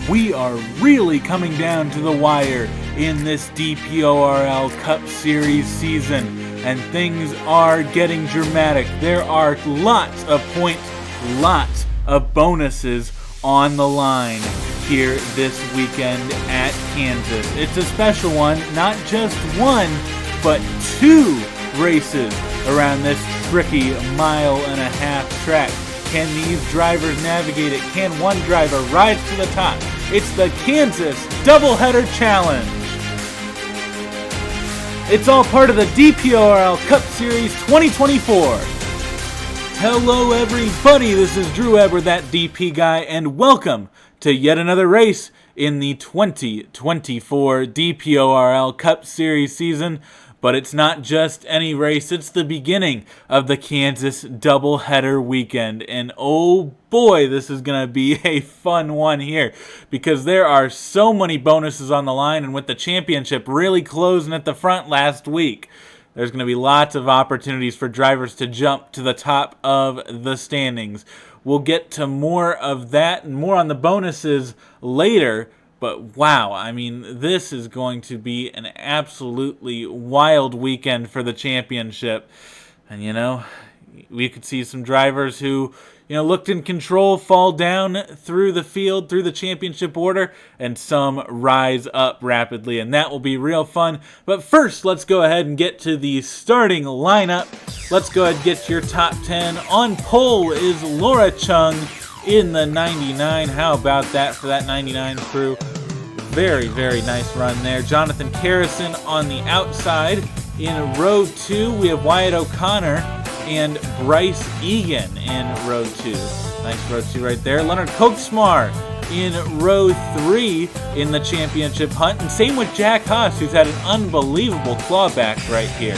we are really coming down to the wire in this DPORL Cup Series season, and things are getting dramatic. There are lots of points, lots of bonuses on the line here this weekend at Kansas. It's a special one, not just one, but two races around this tricky mile-and-a-half track. Can these drivers navigate it? Can one driver rise to the top? It's the Kansas Doubleheader Challenge. It's all part of the DPORL Cup Series 2024. Hello everybody, this is Drew Edward, that DP guy, and welcome to yet another race in the 2024 DPORL Cup Series season. But it's not just any race, it's the beginning of the Kansas Doubleheader weekend. And oh boy, this is going to be a fun one here, because there are so many bonuses on the line, and with the championship really closing at the front last week, there's going to be lots of opportunities for drivers to jump to the top of the standings. We'll get to more of that and more on the bonuses later. But wow, I mean, this is going to be an absolutely wild weekend for the championship. And, you know, we could see some drivers who, looked in control fall down through the field, through the championship order, and some rise up rapidly. And that will be real fun. But first, let's go ahead and get to the starting lineup. Let's go ahead and get your top 10. On pole is Laura Chung in the 99. How about that for that 99 crew? Very, very nice run there. Jonathan Carrison on the outside. In row 2, we have Wyatt O'Connor and Bryce Egan in row 2. Nice row 2 right there. Leonard Koksmar in row 3 in the championship hunt. And same with Jack Haas, who's had an unbelievable clawback right here.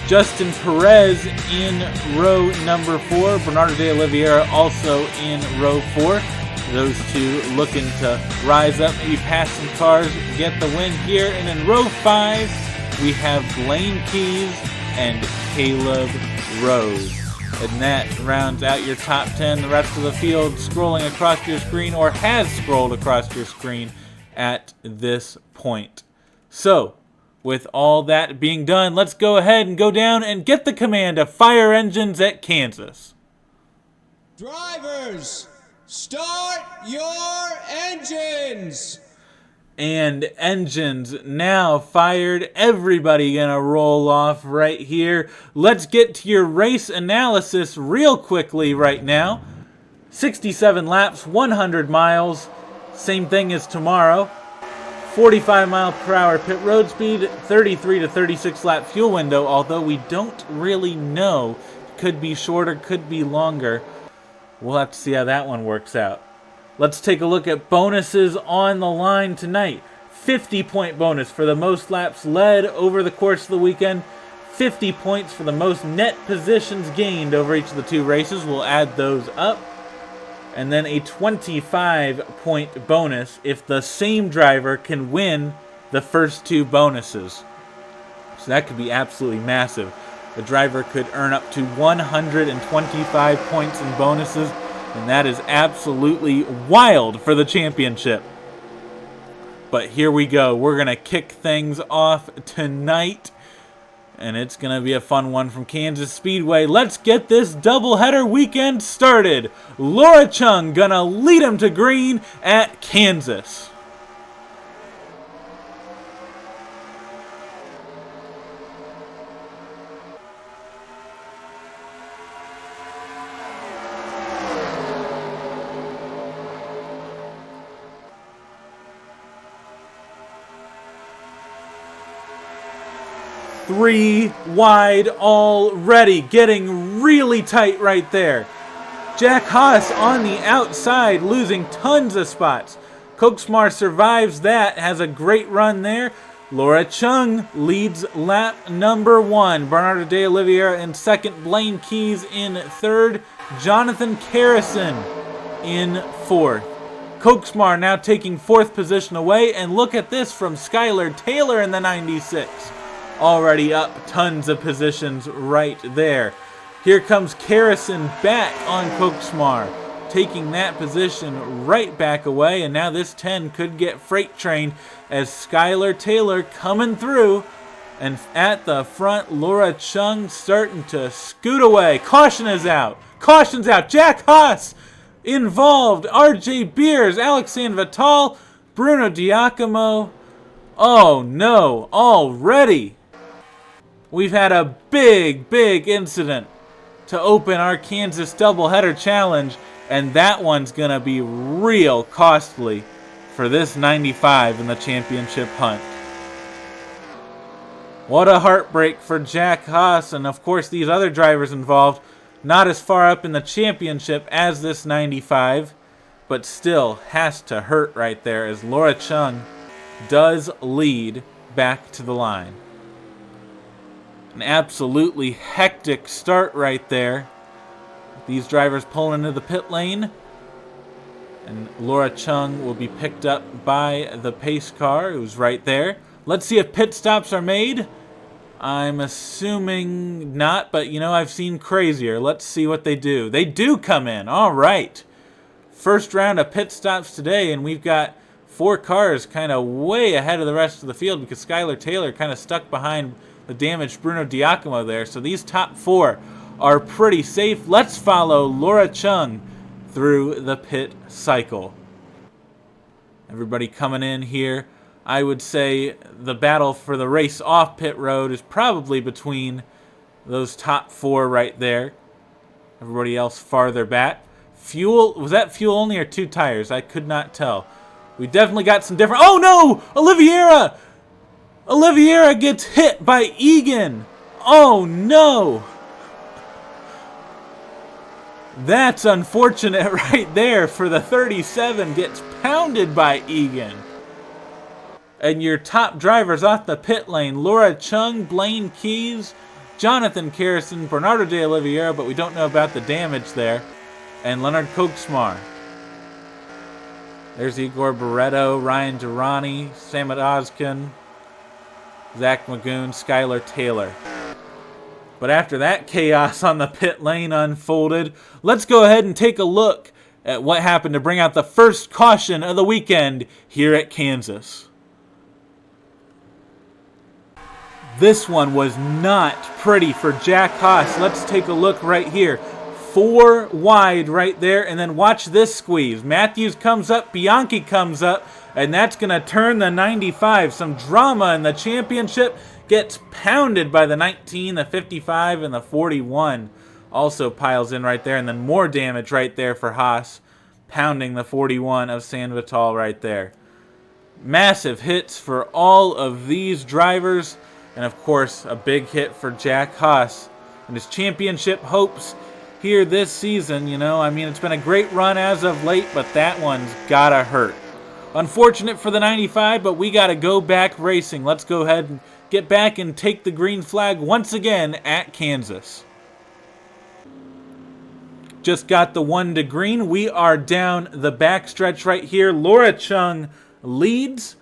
Justin Perez in row number 4. Bernardo de Oliveira also in row 4. Those two looking to rise up, maybe pass some cars, get the win here. And in row 5, we have Blaine Keys and Caleb Rose. And that rounds out your top 10. The rest of the field scrolling across your screen, or has scrolled across your screen at this point. So, with all that being done, let's go ahead and go down and get the command of fire engines at Kansas. Drivers, start your engines! And engines now fired. Everybody gonna roll off right here. Let's get to your race analysis real quickly right now. 67 laps, 100 miles. Same thing as tomorrow. 45 mile per hour pit road speed, 33 to 36 lap fuel window, although we don't really know. Could be shorter, could be longer. We'll have to see how that one works out. Let's take a look at bonuses on the line tonight. 50-point bonus for the most laps led over the course of the weekend. 50 points for the most net positions gained over each of the two races. We'll add those up. And then a 25-point bonus if the same driver can win the first two bonuses. So that could be absolutely massive. The driver could earn up to 125 points in bonuses, and that is absolutely wild for the championship. But here we go. We're going to kick things off tonight, and it's going to be a fun one from Kansas Speedway. Let's get this doubleheader weekend started. Laura Chung gonna lead him to green at Kansas. Three wide already, getting really tight right there. Jack Haas on the outside, losing tons of spots. Koksmar survives that, has a great run there. Laura Chung leads lap number 1. Bernardo de Oliveira in second. Blaine Keys in third. Jonathan Carrison in fourth. Koksmar now taking fourth position away. And look at this from Skylar Taylor in the 96. Already up tons of positions right there. Here comes Carrison back on Koksmar. taking that position right back away. And now this 10 could get freight trained as Skylar Taylor coming through. And at the front, Laura Chung starting to scoot away. Caution is out. Caution's out. Jack Haas involved. RJ Beers, Alexandre Vital, Bruno Giacomo. Oh no, already we've had a big incident to open our Kansas Doubleheader Challenge, and that one's going to be real costly for this 95 in the championship hunt. What a heartbreak for Jack Haas, and of course these other drivers involved, not as far up in the championship as this 95, but still has to hurt right there as Laura Chung does lead back to the line. An absolutely hectic start right there. These drivers pulling into the pit lane, and Laura Chung will be picked up by the pace car who's right there. Let's see if pit stops are made. I'm assuming not, but you know, I've seen crazier. Let's see what they do. They do come in. All right. First round of pit stops today, and we've got 4 cars kind of way ahead of the rest of the field because Skylar Taylor kind of stuck behind the damaged Bruno Giacomo there. So these top 4 are pretty safe. Let's follow Laura Chung through the pit cycle. Everybody coming in here. I would say the battle for the race off pit road is probably between those top 4 right there. Everybody else farther back. Fuel, was that fuel only or 2 tires? I could not tell. We definitely got some different... Oh no! Oliveira! Oliveira gets hit by Egan. Oh no! That's unfortunate right there for the 37. Gets pounded by Egan. And your top drivers off the pit lane, Laura Chung, Blaine Keys, Jonathan Carrison, Bernardo de Oliveira, but we don't know about the damage there, and Leonard Koksmar. There's Igor Barreto, Ryan Durrani, Samit Ozkin, Zach Magoon, Skylar Taylor. But after that chaos on the pit lane unfolded, let's go ahead and take a look at what happened to bring out the first caution of the weekend here at Kansas. This one was not pretty for Jack Haas. Let's take a look right here. 4 wide right there, and then watch this squeeze. Matthews comes up, Bianchi comes up, and that's going to turn the 95. Some drama in the championship. Gets pounded by the 19, the 55, and the 41. Also piles in right there, and then more damage right there for Haas, pounding the 41 of San Vital right there. Massive hits for all of these drivers. And of course, a big hit for Jack Haas and his championship hopes here this season. You know, I mean, it's been a great run as of late, but that one's gotta hurt. Unfortunate for the 95, but we gotta go back racing. Let's go ahead and get back and take the green flag once again at Kansas. Just got the 1 to green. We are down the backstretch right here. Laura Chung leads.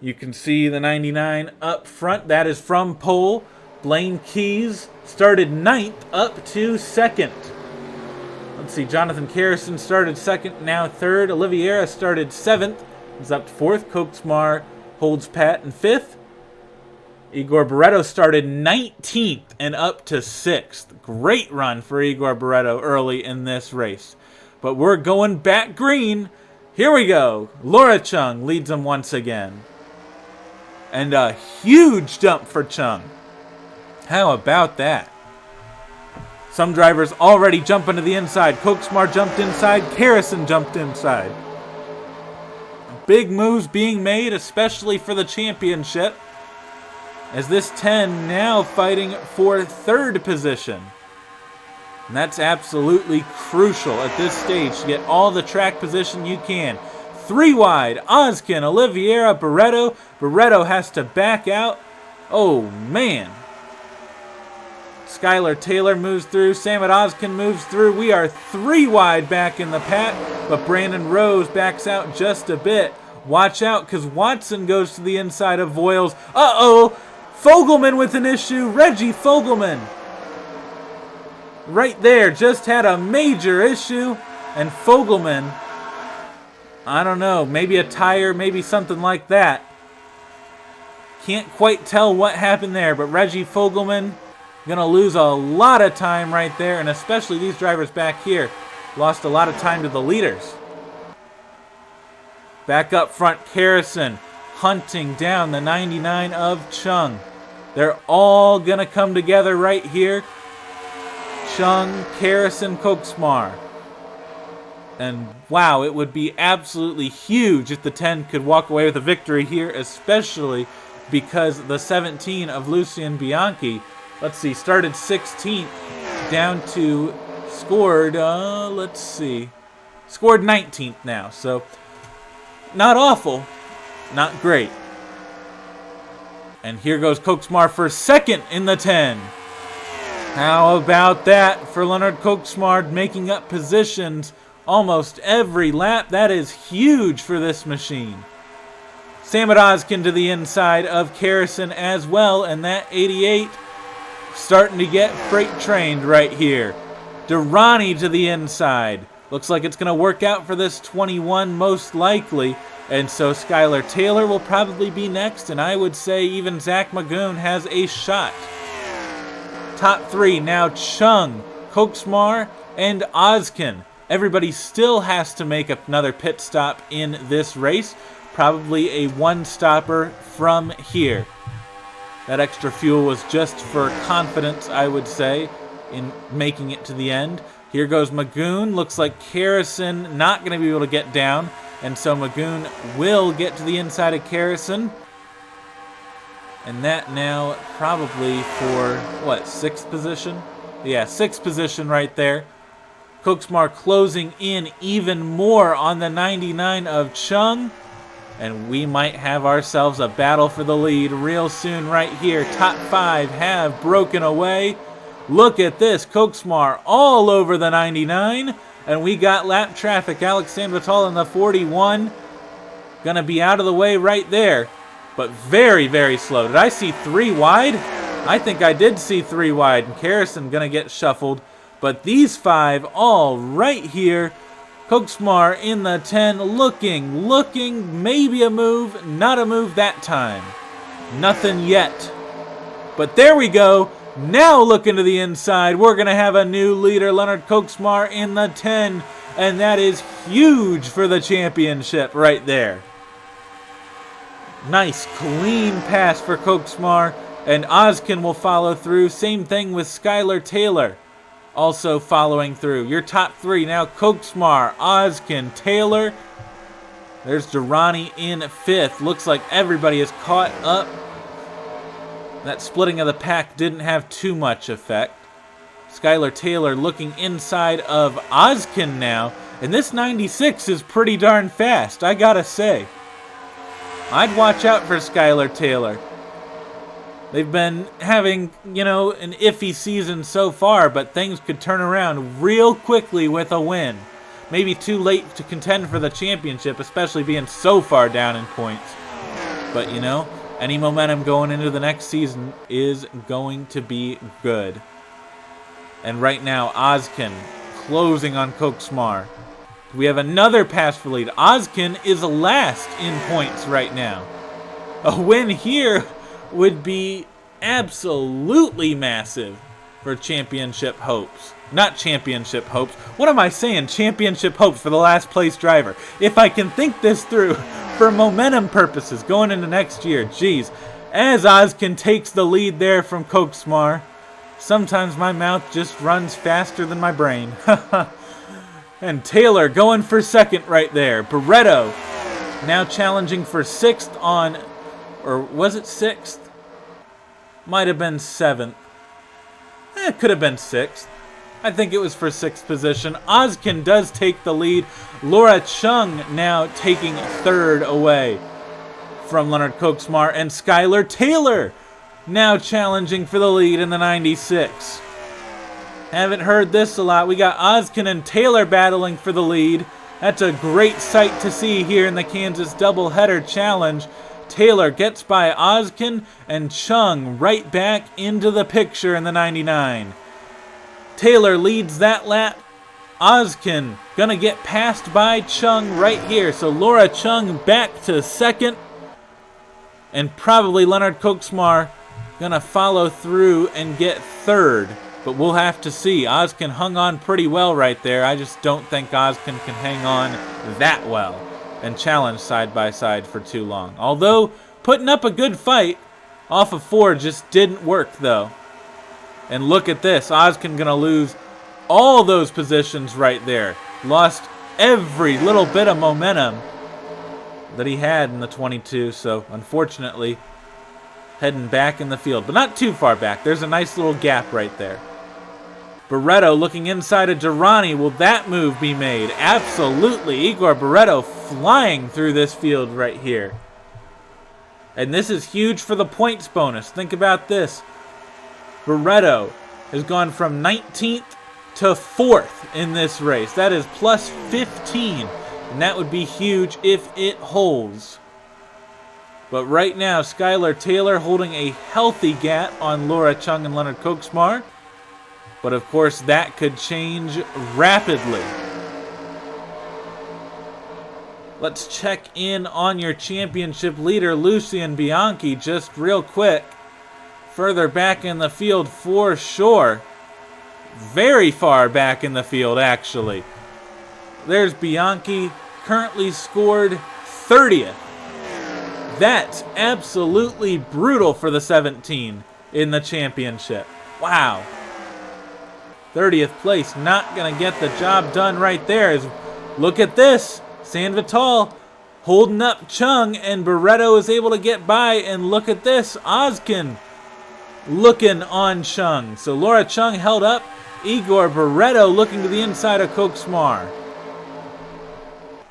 You can see the 99 up front. That is from pole. Blaine Keys started 9th up to 2nd. Let's see, Jonathan Carrison started 2nd, now 3rd. Oliveira started 7th. He's up to 4th. Koksmar holds pat in 5th. Igor Barreto started 19th and up to 6th. Great run for Igor Barreto early in this race. But we're going back green. Here we go. Laura Chung leads them once again. And a huge jump for Chung. How about that? Some drivers already jumping to the inside. Koksmar jumped inside. Carrison jumped inside. Big moves being made, especially for the championship. As this 10 now fighting for 3rd position. And that's absolutely crucial at this stage to get all the track position you can. 3 wide, Ozkin, Oliveira, Barreto. Barreto has to back out. Oh, man. Skylar Taylor moves through. Samit Ozkin moves through. We are 3 wide back in the pack, but Brandon Rose backs out just a bit. Watch out, because Watson goes to the inside of Voiles. Uh-oh! Fogelman with an issue. Reggie Fogelman. Right there, just had a major issue. And Fogelman, I don't know, maybe a tire, maybe something like that. Can't quite tell what happened there, but Reggie Fogelman going to lose a lot of time right there, and especially these drivers back here lost a lot of time to the leaders. Back up front, Carrison hunting down the 99 of Chung. They're all going to come together right here. Chung, Carrison, Koksmar. And wow, it would be absolutely huge if the 10 could walk away with a victory here, especially because the 17 of Lucien Bianchi, let's see, started 16th down to scored 19th now. So not awful, not great. And here goes Koksmar for second in the 10. How about that for Leonard Koksmar, making up positions almost every lap? That is huge for this machine. Samad Ozkin to the inside of Carrison as well, and that 88 starting to get freight trained right here. Durrani to the inside. Looks like it's going to work out for this 21 most likely. And so Skylar Taylor will probably be next, and I would say even Zach Magoon has a shot. Top three now: Chung, Koksmar, and Ozkin. Everybody still has to make another pit stop in this race. Probably a one-stopper from here. That extra fuel was just for confidence, I would say, in making it to the end. Here goes Magoon. Looks like Carrison not going to be able to get down. And so Magoon will get to the inside of Carrison. And that now probably for, what, sixth position? Yeah, sixth position right there. Koksmar closing in even more on the 99 of Chung. And we might have ourselves a battle for the lead real soon right here. Top five have broken away. Look at this. Koksmar all over the 99. And we got lap traffic. Alex Sandoval in the 41. Gonna be out of the way right there. But very, very slow. Did I see three wide? I think I did see three wide. And Carrison gonna get shuffled. But these five all right here. Koksmar in the 10, looking, maybe a move, not a move that time. Nothing yet. But there we go. Now looking to the inside, we're going to have a new leader, Leonard Koksmar in the 10, and that is huge for the championship right there. Nice, clean pass for Koksmar, and Ozkin will follow through. Same thing with Skylar Taylor. Also following through. Your top three now: Koksmar, Ozkin, Taylor. There's Durrani in fifth. Looks like everybody is caught up. That splitting of the pack didn't have too much effect. Skylar Taylor looking inside of Ozkin now. And this 96 is pretty darn fast, I gotta say. I'd watch out for Skylar Taylor. They've been having, an iffy season so far, but things could turn around real quickly with a win. Maybe too late to contend for the championship, especially being so far down in points. But, any momentum going into the next season is going to be good. And right now, Ozkin closing on Koksmar. We have another pass for lead. Ozkin is last in points right now. A win here would be absolutely massive for championship hopes. Not championship hopes. What am I saying? Championship hopes for the last place driver. If I can think this through for momentum purposes going into next year. Geez. As Ozkin takes the lead there from Koksmar. Sometimes my mouth just runs faster than my brain. And Taylor going for second right there. Barretto now challenging for sixth on, or was it sixth? Might have been seventh. It could have been sixth. I think it was for sixth position. Ozkin does take the lead. Laura Chung now taking third away from Leonard Koksmar. And Skylar Taylor now challenging for the lead in the 96. Haven't heard this a lot. We got Ozkin and Taylor battling for the lead. That's a great sight to see here in the Kansas Doubleheader Challenge. Taylor gets by Ozkin, and Chung right back into the picture in the 99. Taylor leads that lap. Ozkin gonna get passed by Chung right here. So Laura Chung back to second. And probably Leonard Koksmar gonna follow through and get third. But we'll have to see. Ozkin hung on pretty well right there. I just don't think Ozkin can hang on that well and challenge side by side for too long. Although putting up a good fight off of 4 just didn't work though. And look at this. Ozkin gonna lose all those positions right there. Lost every little bit of momentum that he had in the 22. So unfortunately, heading back in the field. But not too far back. There's a nice little gap right there. Barreto looking inside of Durrani. Will that move be made? Absolutely. Igor Barreto flying through this field right here. And this is huge for the points bonus. Think about this. Barreto has gone from 19th to 4th in this race. That is plus 15. And that would be huge if it holds. But right now, Skylar Taylor holding a healthy gap on Laura Chung and Leonard Koksmar. But of course, that could change rapidly. Let's check in on your championship leader, Lucien Bianchi, just real quick. Further back in the field for sure. Very far back in the field, actually. There's Bianchi, currently scored 30th. That's absolutely brutal for the 17 in the championship. Wow. 30th place, not going to get the job done right there. Look at this. San Vital holding up Chung, and Barreto is able to get by. And look at this. Ozkin looking on Chung. So Laura Chung held up. Igor Barreto looking to the inside of Koksmar.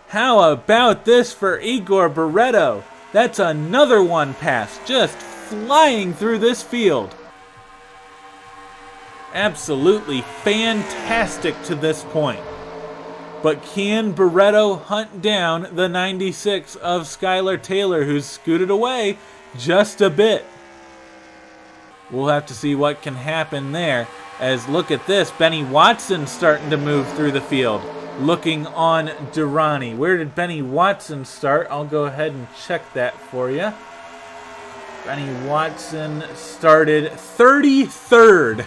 How about this for Igor Barreto? That's another one pass, just flying through this field. Absolutely fantastic to this point. But can Barreto hunt down the 96 of Skylar Taylor, who's scooted away just a bit? We'll have to see what can happen there. As look at this, Benny Watson starting to move through the field. Looking on Durrani. Where did Benny Watson start? I'll go ahead and check that for you. Benny Watson started 33rd.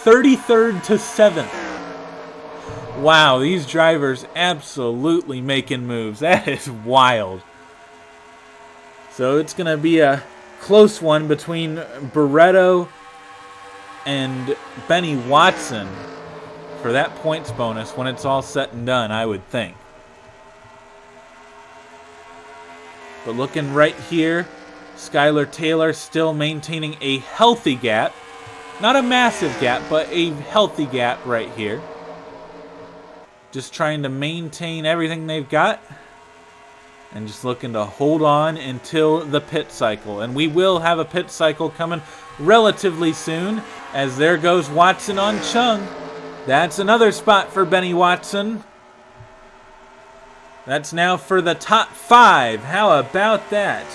33rd to 7th. Wow, these drivers absolutely making moves. That is wild. So it's going to be a close one between Barreto and Benny Watson for that points bonus when it's all said and done, I would think. But looking right here, Skylar Taylor still maintaining a healthy gap. Not a massive gap, but a healthy gap right here. Just trying to maintain everything they've got. And just looking to hold on until the pit cycle. And we will have a pit cycle coming relatively soon. As there goes Watson on Chung. That's another spot for Benny Watson. That's now for the top 5. How about that?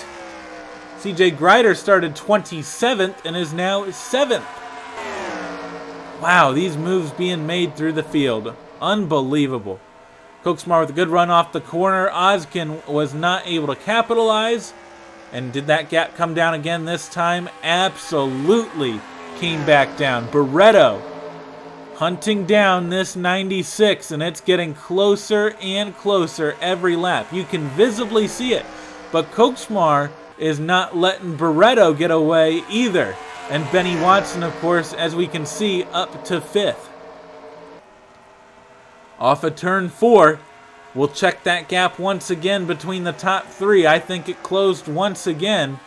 CJ Greider started 27th and is now 7th. Wow, these moves being made through the field. Unbelievable. Koksmar with a good run off the corner. Ozkin was not able to capitalize. And did that gap come down again this time? Absolutely came back down. Barreto hunting down this 96, and it's getting closer and closer every lap. You can visibly see it, but Koksmar is not letting Barreto get away either. And Benny Watson, of course, as we can see, up to 5th. Off of turn 4, we'll check that gap once again between the top 3. I think it closed once again.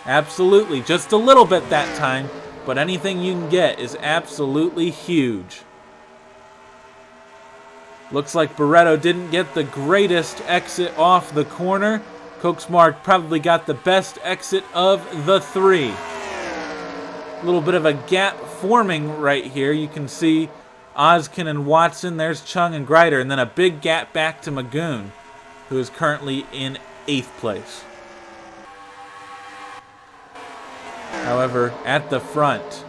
Absolutely, just a little bit that time. But anything you can get is absolutely huge. Looks like Barreto didn't get the greatest exit off the corner. Koksmar probably got the best exit of the 3. A little bit of a gap forming right here. You can see Ozkin and Watson. There's Chung and Greider. And then a big gap back to Magoon, who is currently in 8th place. However, at the front,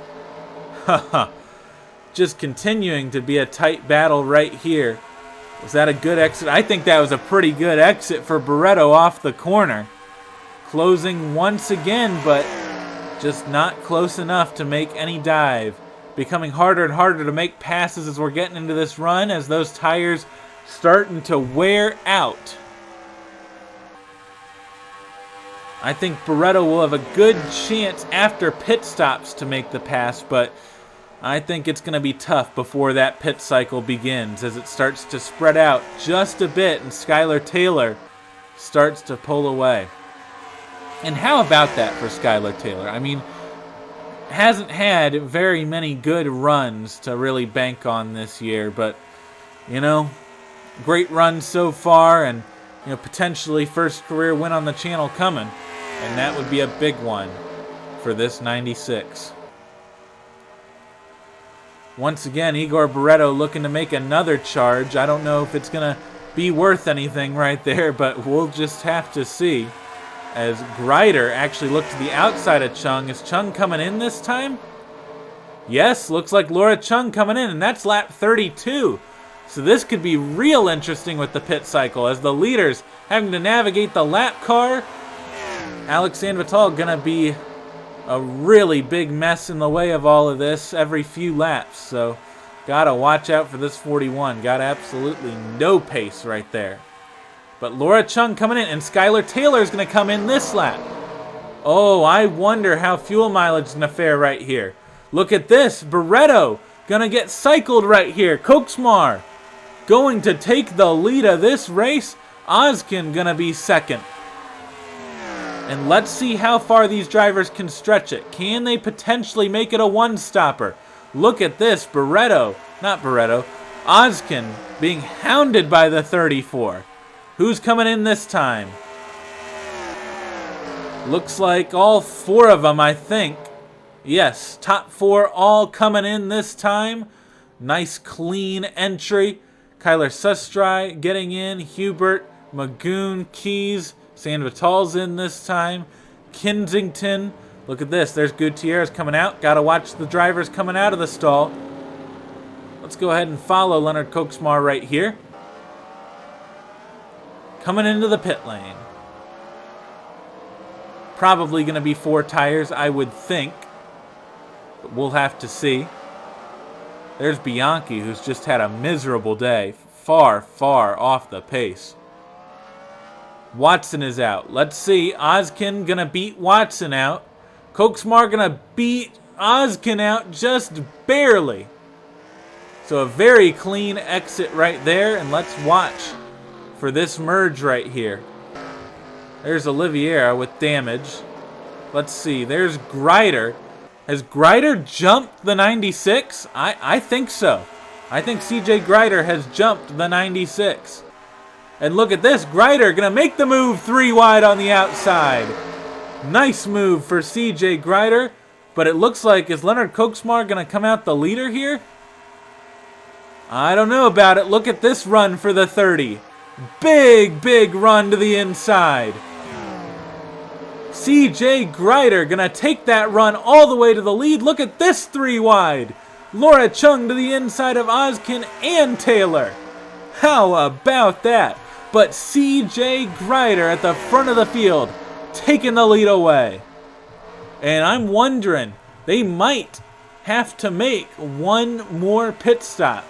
just continuing to be a tight battle right here. Was that a good exit? I think that was a pretty good exit for Barretto off the corner. Closing once again, but just not close enough to make any dive. Becoming harder and harder to make passes as we're getting into this run, as those tires starting to wear out. I think Barretto will have a good chance after pit stops to make the pass, but I think it's going to be tough before that pit cycle begins, as it starts to spread out just a bit and Skylar Taylor starts to pull away. And how about that for Skylar Taylor? I mean, hasn't had very many good runs to really bank on this year, but, you know, great run so far, and, you know, potentially first career win on the channel coming, and that would be a big one for this 96. Once again, Igor Barretto looking to make another charge. I don't know if it's going to be worth anything right there, but we'll just have to see. As Greider actually looked to the outside of Chung. Is Chung coming in this time? Yes, looks like Laura Chung coming in, and that's lap 32. So this could be real interesting with the pit cycle, as the leaders having to navigate the lap car. Alex Sanvital gonna be a really big mess in the way of all of this every few laps. So gotta watch out for this 41. Got absolutely no pace right there. But Laura Chung coming in, and Skylar Taylor is going to come in this lap. Oh, I wonder how fuel mileage is going to fare right here. Look at this. Barretto going to get cycled right here. Koksmar going to take the lead of this race. Ozkin going to be second. And let's see how far these drivers can stretch it. Can they potentially make it a one-stopper? Look at this. Ozkin being hounded by the 34. Who's coming in this time? Looks like all four of them, I think. Yes, top four all coming in this time. Nice clean entry. Kyler Sustry getting in. Hubert, Magoon, Keys. Sanvital's in this time. Kensington. Look at this. There's Gutierrez coming out. Got to watch the drivers coming out of the stall. Let's go ahead and follow Leonard Koksmar right here. Coming into the pit lane. Probably going to be 4 tires, I would think. But we'll have to see. There's Bianchi, who's just had a miserable day. Far, far off the pace. Watson is out. Let's see. Ozkin going to beat Watson out. Koksmar going to beat Ozkin out just barely. So a very clean exit right there. And let's watch for this merge right here. There's Oliveira with damage. Let's see. There's Greider. Has Greider jumped the 96? I think so. I think CJ Greider has jumped the 96. And look at this. Greider going to make the move 3 wide on the outside. Nice move for CJ Greider. But it looks like, is Leonard Koksmar going to come out the leader here? I don't know about it. Look at this run for the 30. Big, big run to the inside. CJ Greider gonna take that run all the way to the lead. Look at this 3 wide. Laura Chung to the inside of Ozkin and Taylor. How about that? But CJ Greider at the front of the field, taking the lead away. And I'm wondering, they might have to make one more pit stop.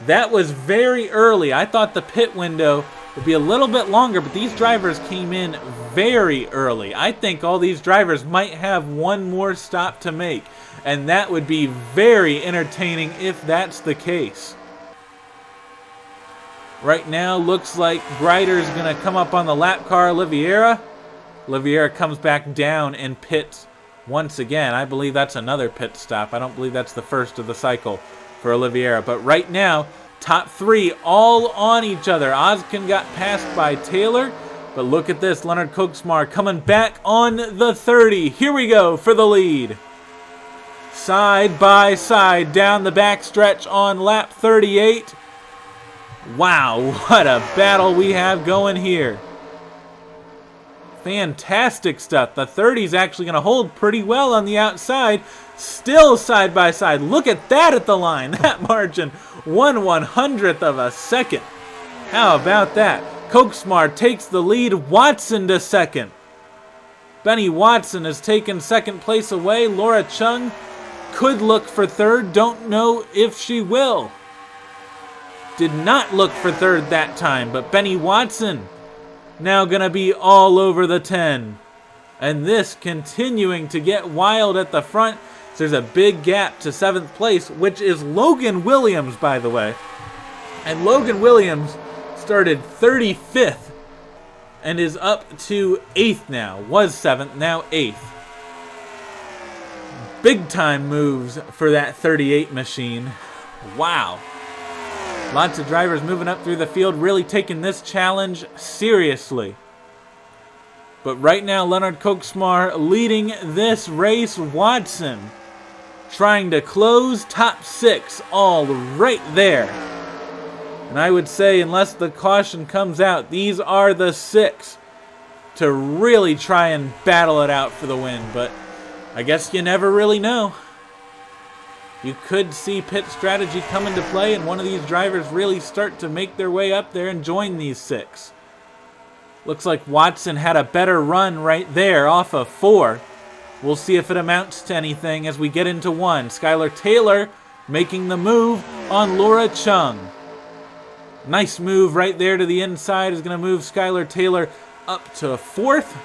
That was very early. I thought the pit window would be a little bit longer, but these drivers came in very early. I think all these drivers might have one more stop to make, and that would be very entertaining if that's the case. Right now, looks like Greider's going to come up on the lap car. Oliveira comes back down and pits once again. I believe that's another pit stop. I don't believe that's the first of the cycle for Oliveira. But right now, top 3 all on each other. Ozkin got passed by Taylor. But look at this. Leonard Koksmar coming back on the 30. Here we go for the lead. Side by side down the backstretch on lap 38. Wow, what a battle we have going here. Fantastic stuff. The 30's actually going to hold pretty well on the outside. Still side by side. Look at that at the line. That margin, 1/100th of a second. How about that? Koksmar takes the lead. Watson to second. Benny Watson has taken second place away. Laura Chung could look for third. Don't know if she will. Did not look for third that time, but Benny Watson now gonna be all over the 10. And this continuing to get wild at the front. So there's a big gap to 7th place, which is Logan Williams, by the way. And Logan Williams started 35th and is up to 8th now. Was 7th, now 8th. Big time moves for that 38 machine. Wow. Lots of drivers moving up through the field, really taking this challenge seriously. But right now, Leonard Koksmar leading this race. Watson trying to close top 6, all right there. And I would say, unless the caution comes out, these are the 6 to really try and battle it out for the win. But I guess you never really know. You could see pit strategy come into play and one of these drivers really start to make their way up there and join these 6. Looks like Watson had a better run right there off of 4. We'll see if it amounts to anything as we get into 1. Skylar Taylor making the move on Laura Chung. Nice move right there to the inside is going to move Skylar Taylor up to 4th.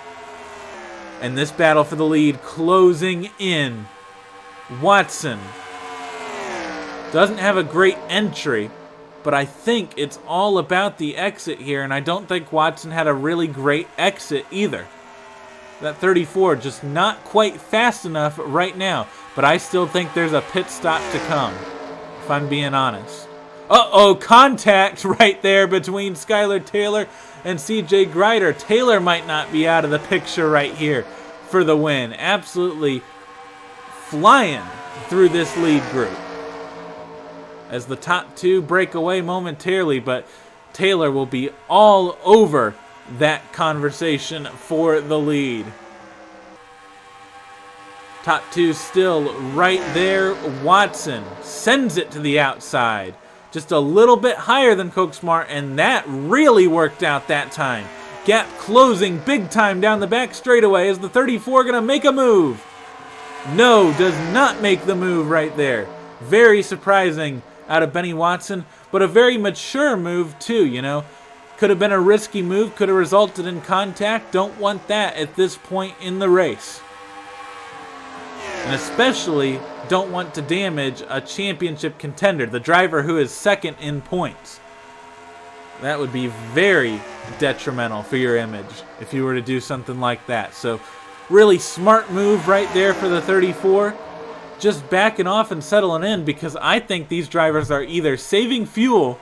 And this battle for the lead closing in. Watson doesn't have a great entry, but I think it's all about the exit here, and I don't think Watson had a really great exit either. That 34 just not quite fast enough right now, but I still think there's a pit stop to come, if I'm being honest. Uh-oh, contact right there between Skylar Taylor and CJ Grider. Taylor might not be out of the picture right here for the win. Absolutely flying through this lead group. As the top 2 break away momentarily, but Taylor will be all over that conversation for the lead. Top 2 still right there. Watson sends it to the outside. Just a little bit higher than Koksmar, and that really worked out that time. Gap closing big time down the back straightaway. Is the 34 going to make a move? No, does not make the move right there. Very surprising out of Benny Watson, but a very mature move too, you know. Could have been a risky move, could have resulted in contact. Don't want that at this point in the race. And especially don't want to damage a championship contender, the driver who is 2nd in points. That would be very detrimental for your image if you were to do something like that. So really smart move right there for the 34. Just backing off and settling in, because I think these drivers are either saving fuel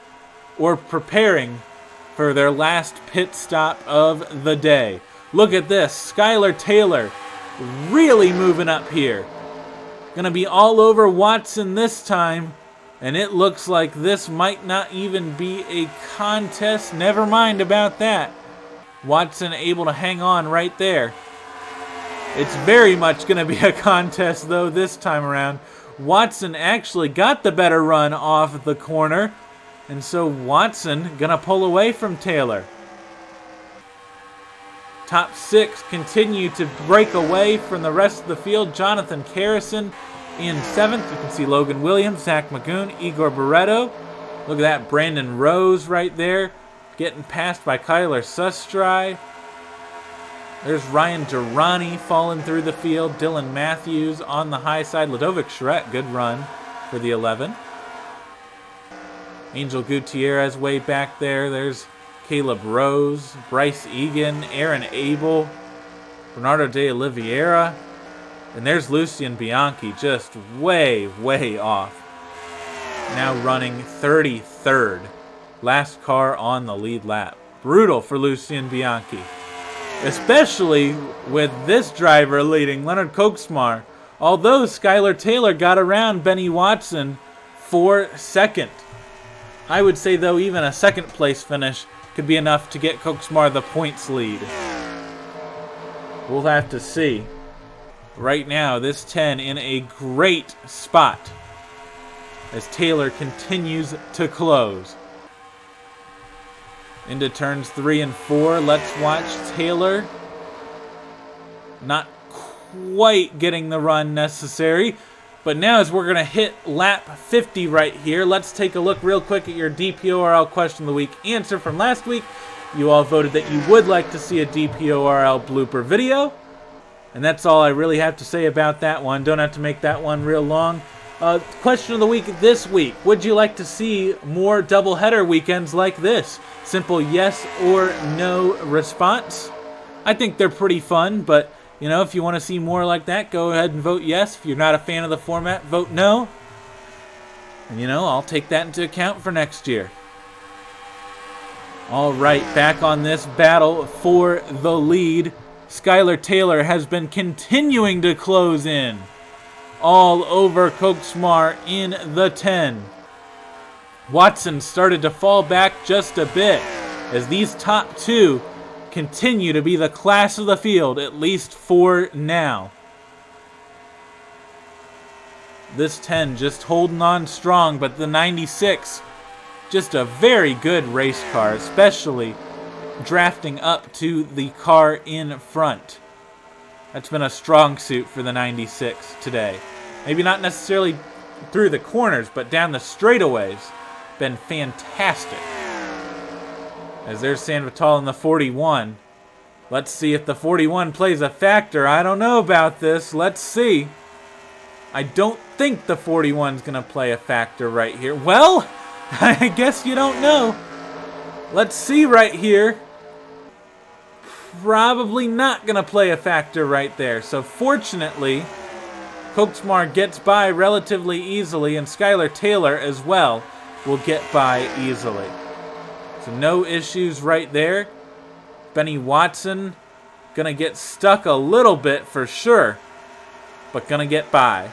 or preparing for their last pit stop of the day. Look at this. Skylar Taylor really moving up here. Gonna be all over Watson this time, and it looks like this might not even be a contest. Never mind about that. Watson able to hang on right there. It's very much going to be a contest, though, this time around. Watson actually got the better run off the corner, and so Watson going to pull away from Taylor. Top 6 continue to break away from the rest of the field. Jonathan Carrison in 7th. You can see Logan Williams, Zach Magoon, Igor Barreto. Look at that, Brandon Rose right there, getting passed by Kyler Sustry. There's Ryan Durrani falling through the field. Dylan Matthews on the high side. Ludovic Charette, good run for the 11. Angel Gutierrez way back there. There's Caleb Rose, Bryce Egan, Aaron Abel, Bernardo de Oliveira. And there's Lucien Bianchi, just way, way off. Now running 33rd. Last car on the lead lap. Brutal for Lucien Bianchi. Especially with this driver leading, Leonard Koksmar. Although Skylar Taylor got around Benny Watson for 2nd. I would say, though, even a 2nd place finish could be enough to get Koksmar the points lead. We'll have to see. Right now, this 10 in a great spot as Taylor continues to close. Into turns 3 and 4. Let's watch Taylor. Not quite getting the run necessary. But now as we're going to hit lap 50 right here, let's take a look real quick at your DPORL question of the week answer from last week. You all voted that you would like to see a DPORL blooper video. And that's all I really have to say about that one. Don't have to make that one real long. Question of the week this week. Would you like to see more doubleheader weekends like this? Simple yes or no response. I think they're pretty fun, but you know, if you want to see more like that, go ahead and vote yes. If you're not a fan of the format, vote no. And you know, I'll take that into account for next year. All right, back on this battle for the lead. Skylar Taylor has been continuing to close in all over Koksmar in the 10. Watson started to fall back just a bit as these top two continue to be the class of the field, at least for now. This 10 just holding on strong, but the 96, just a very good race car, especially drafting up to the car in front. That's been a strong suit for the 96 today. Maybe not necessarily through the corners, but down the straightaways. Been fantastic. As there's Sanvital in the 41. Let's see if the 41 plays a factor. I don't know about this. Let's see. I don't think the 41's going to play a factor right here. Well, I guess you don't know. Let's see right here. Probably not going to play a factor right there. So fortunately, Koksmar gets by relatively easily, and Skylar Taylor as well will get by easily. So no issues right there. Benny Watson going to get stuck a little bit for sure, but going to get by.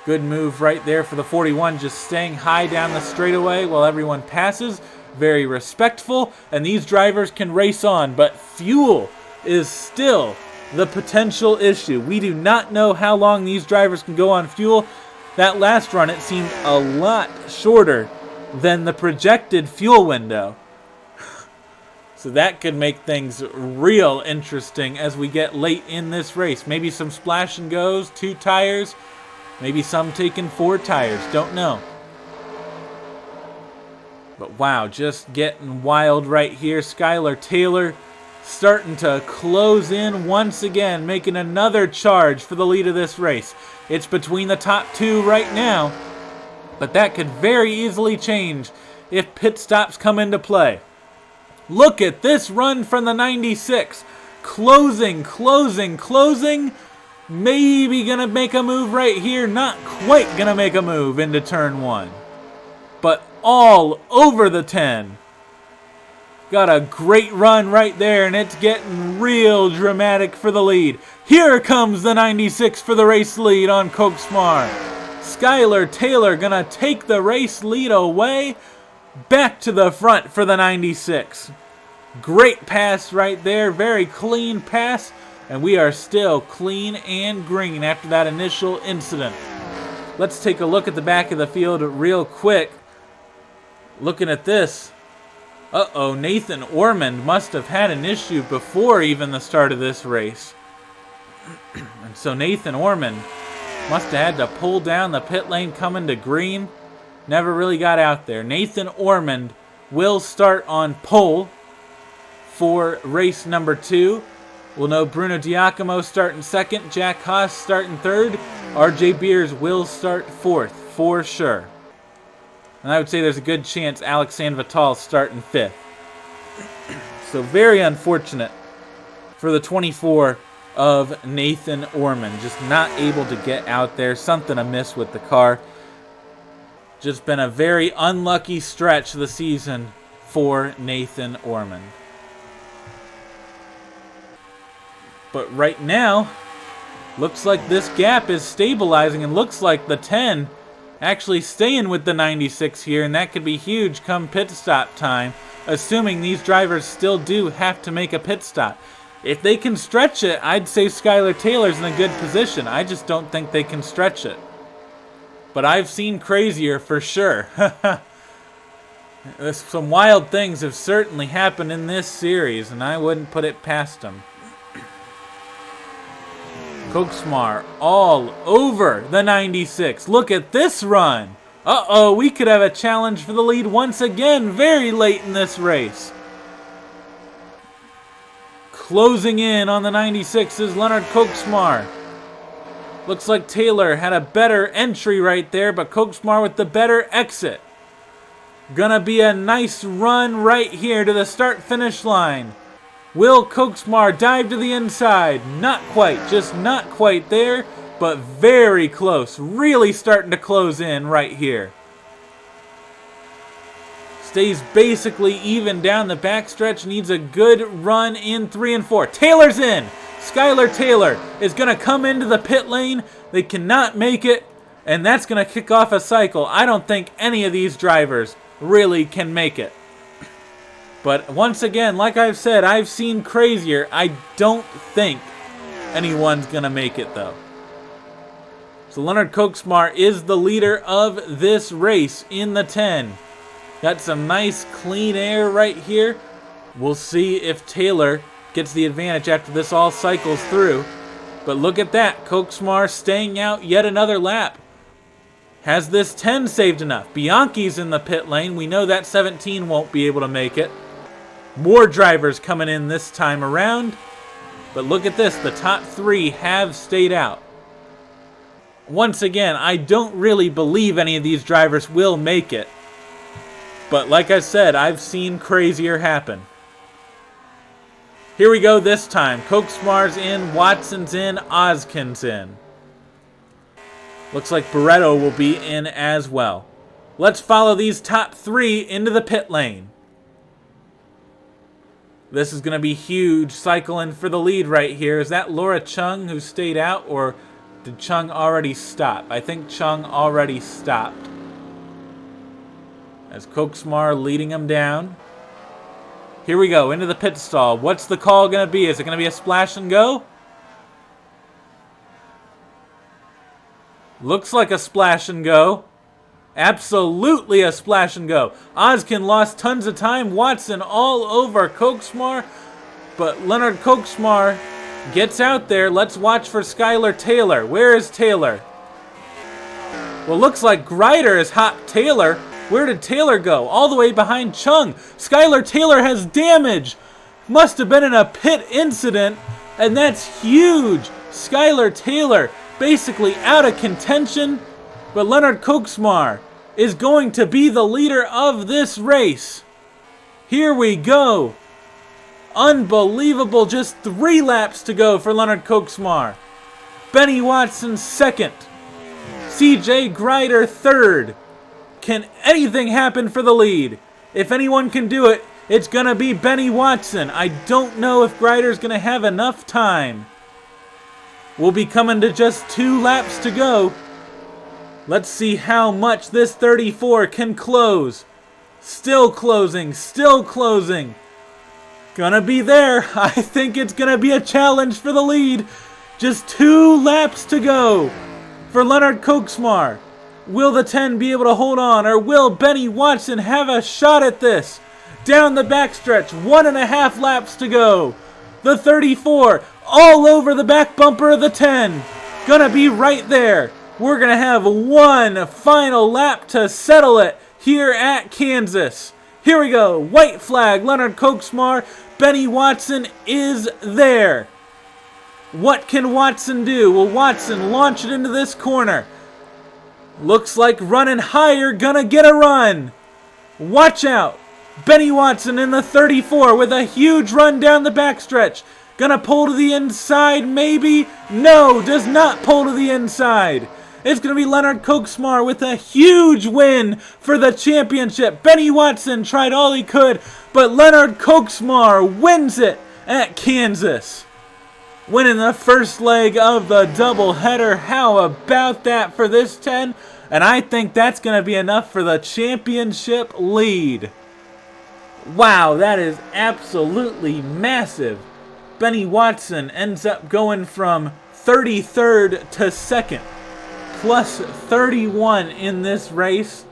Good move right there for the 41, just staying high down the straightaway while everyone passes. Very respectful, and these drivers can race on, but fuel is still the potential issue. We do not know how long these drivers can go on fuel. That last run, it seemed a lot shorter than the projected fuel window. So that could make things real interesting as we get late in this race. Maybe some splash and goes, 2 tires, maybe some taking 4 tires, don't know. But wow, just getting wild right here. Skylar Taylor starting to close in once again, making another charge for the lead of this race. It's between the top 2 right now, but that could very easily change if pit stops come into play. Look at this run from the 96. Closing. Maybe gonna make a move right here. Not quite gonna make a move into turn 1. But all over the 10. Got a great run right there, and it's getting real dramatic for the lead. Here comes the 96 for the race lead on Koksmar. Skylar Taylor gonna take the race lead away. Back to the front for the 96. Great pass right there, very clean pass, and we are still clean and green after that initial incident. Let's take a look at the back of the field real quick. Looking at this. Uh-oh, Nathan Ormond must have had an issue before even the start of this race. And so Nathan Ormond must have had to pull down the pit lane coming to green. Never really got out there. Nathan Ormond will start on pole for race number 2. We'll know Bruno Giacomo starting second, Jack Haas starting third, RJ Beers will start 4th for sure. And I would say there's a good chance Alex Sanvital starting 5th. So very unfortunate for the 24 of Nathan Ormond. Just not able to get out there. Something amiss with the car. Just been a very unlucky stretch of the season for Nathan Ormond. But right now, looks like this gap is stabilizing, and looks like the 10 actually staying with the 96 here, and that could be huge come pit stop time. assuming these drivers still do have to make a pit stop. If they can stretch it, I'd say Skylar Taylor's in a good position. I just don't think they can stretch it. But I've seen crazier for sure. Some wild things have certainly happened in this series, and I wouldn't put it past them. Koksmar all over the 96. Look at this run. Uh-oh, we could have a challenge for the lead once again very late in this race. Closing in on the 96 is Leonard Koksmar. Looks like Taylor had a better entry right there, but Koksmar with the better exit. Gonna be a nice run right here to the start-finish line. Will Koksmar dive to the inside? Not quite, just not quite there, but very close. Really starting to close in right here. Stays basically even down the backstretch. Needs a good run in 3 and 4. Taylor's in. Skylar Taylor is going to come into the pit lane. They cannot make it, and that's going to kick off a cycle. I don't think any of these drivers really can make it. But once again, like I've said, I've seen crazier. I don't think anyone's going to make it, though. So Leonard Koksmar is the leader of this race in the 10. Got some nice clean air right here. We'll see if Taylor gets the advantage after this all cycles through. But look at that. Koksmar staying out yet another lap. Has this 10 saved enough? Bianchi's in the pit lane. We know that 17 won't be able to make it. More drivers coming in this time around. But look at this. The top 3 have stayed out. Once again, I don't really believe any of these drivers will make it. But like I said, I've seen crazier happen. Here we go this time. Koksmar's in, Watson's in, Oskin's in. Looks like Barretto will be in as well. Let's follow these top 3 into the pit lane. This is going to be huge. Cycling for the lead right here. Is that Laura Chung who stayed out, or did Chung already stop? I think Chung already stopped. As Koksmar leading him down. Here we go, into the pit stall. What's the call going to be? Is it going to be a splash and go? Looks like a splash and go. Absolutely a splash and go. Oskin lost tons of time. Watson all over Koksmar. But Leonard Koksmar gets out there. Let's watch for Skylar Taylor. Where is Taylor? Well, looks like Greider has hopped Taylor. Where did Taylor go? All the way behind Chung. Skylar Taylor has damage. Must have been in a pit incident, and that's huge. Skylar Taylor basically out of contention, but Leonard Koksmar is going to be the leader of this race. Here we go. Unbelievable. Just 3 laps to go for Leonard Koksmar. Benny Watson second. CJ Greider third. Can anything happen for the lead? If anyone can do it, it's going to be Benny Watson. I don't know if Greider's going to have enough time. We'll be coming to just 2 laps to go. Let's see how much this 34 can close. Still closing, still closing. Gonna be there. I think it's gonna be a challenge for the lead. Just 2 laps to go for Leonard Koksmar. Will the 10 be able to hold on, or will Benny Watson have a shot at this? Down the backstretch, 1.5 laps to go. The 34 all over the back bumper of the 10. Gonna be right there. We're gonna have 1 final lap to settle it here at Kansas. Here we go. White flag, Leonard Koksmar. Benny Watson is there. What can Watson do? Will Watson launch it into this corner? Looks like running higher, gonna get a run. Watch out. Benny Watson in the 34 with a huge run down the backstretch. Gonna pull to the inside, maybe? No, does not pull to the inside. It's gonna be Leonard Koksmar with a huge win for the championship. Benny Watson tried all he could, but Leonard Koksmar wins it at Kansas. Winning the first leg of the doubleheader. How about that for this 10? And I think that's going to be enough for the championship lead. Wow, that is absolutely massive. Benny Watson ends up going from 33rd to 2nd, plus 31 in this race.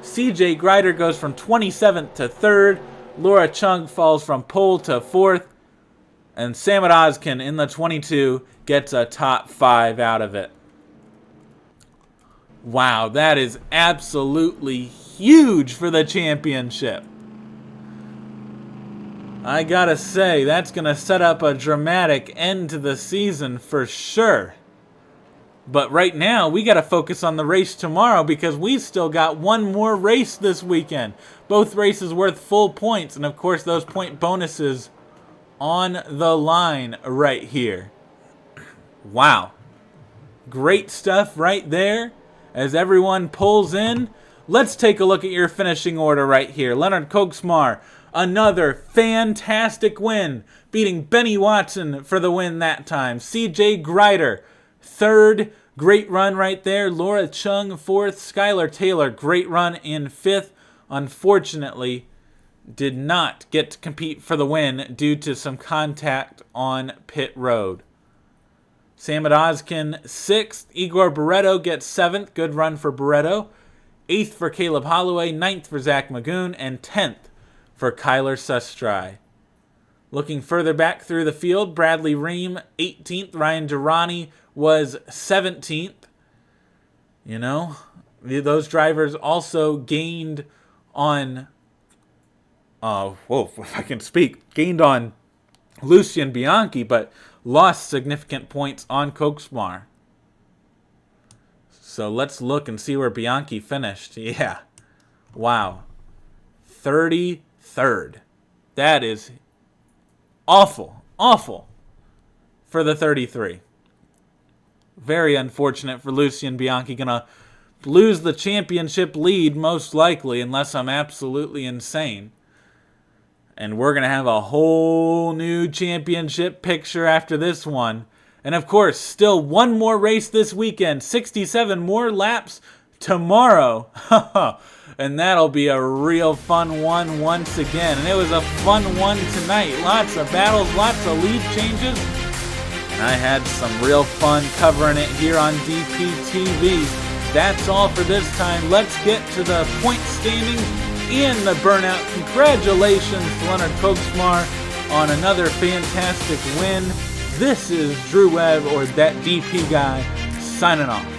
CJ Grider goes from 27th to 3rd. Laura Chung falls from pole to 4th. And Samad Ozkin in the 22 gets a top 5 out of it. Wow, that is absolutely huge for the championship. I gotta say, that's gonna set up a dramatic end to the season for sure. But right now, we gotta focus on the race tomorrow because we've still got one more race this weekend. Both races worth full points, and of course those point bonuses on the line right here. Wow. Great stuff right there as everyone pulls in. Let's take a look at your finishing order right here. Leonard Koksmar, another fantastic win, beating Benny Watson for the win that time. CJ Grider, 3rd, great run right there. Laura Chung, 4th. Skylar Taylor, great run in 5th. Unfortunately, did not get to compete for the win due to some contact on pit road. Samad Ozkin, 6th. Igor Barreto gets 7th. Good run for Barreto. 8th for Caleb Holloway. 9th for Zach Magoon. And 10th for Kyler Sustry. Looking further back through the field, Bradley Ream, 18th. Ryan Durrani was 17th. You know, those drivers also gained on, if I can speak, gained on Lucien Bianchi, but lost significant points on Koksmar. So let's look and see where Bianchi finished. Yeah. Wow. 33rd. That is awful. Awful for the 33. Very unfortunate for Lucien Bianchi. Gonna lose the championship lead most likely unless I'm absolutely insane. And we're going to have a whole new championship picture after this one. And of course, still one more race this weekend. 67 more laps tomorrow. And that'll be a real fun one once again. And it was a fun one tonight. Lots of battles, lots of lead changes. And I had some real fun covering it here on DPTV. That's all for this time. Let's get to the point standings in the burnout. Congratulations to Leonard Koksmar on another fantastic win. This is Drew Webb, or That DP Guy, signing off.